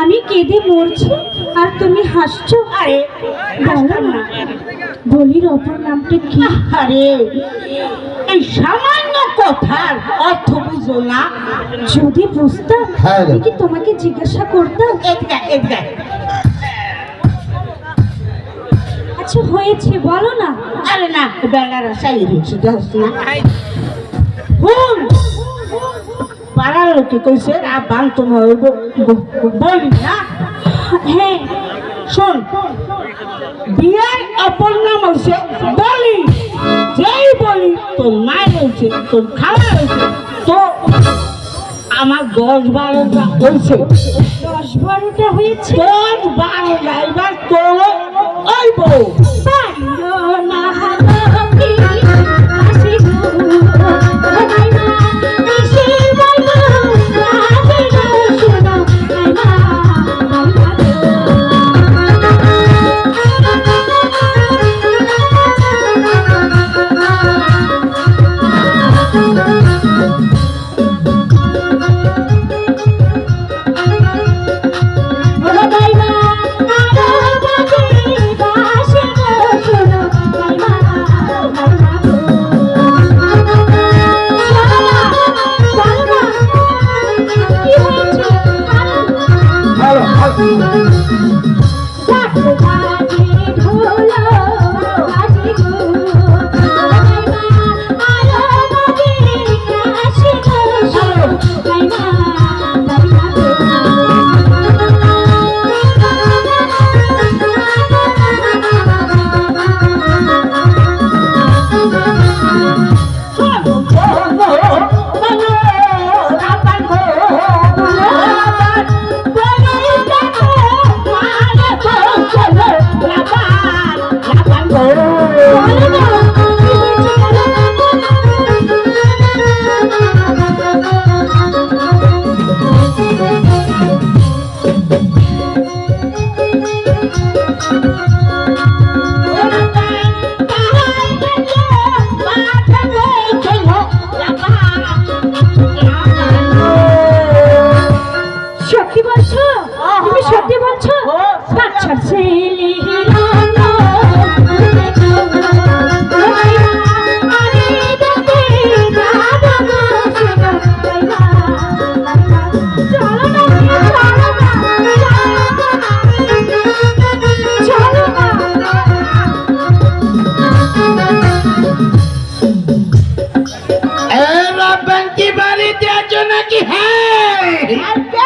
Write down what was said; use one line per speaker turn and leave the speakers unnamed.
আমি কেঁদে মরছি আর তুমি হাসছো।
আরে
বলো না, বলির অপর নামটা কি?
আরে এই সামান্য কথার অর্থ বুঝো না?
যদি বুঝতাম কি তোমাকে জিজ্ঞাসা করতাম। আচ্ছা হয়েছে, বলো না।
আরে না, বেলার আশাই হয়েছে, যাস না। ভুল পাড়ার লোকে কইছে আবান তোমার বলি না।
হ্যাঁ
শোন, বিয়ের অপর নাম হয়েছে বলি। যেই বলি তোর মায়ের হয়েছে, তোর খাওয়া হয়েছে, তো আমার 10-12টা হয়েছে।
10-12টা হয়েছে?
10-12টা। এবার তোর ওই বউ নাকি? হ্যাঁ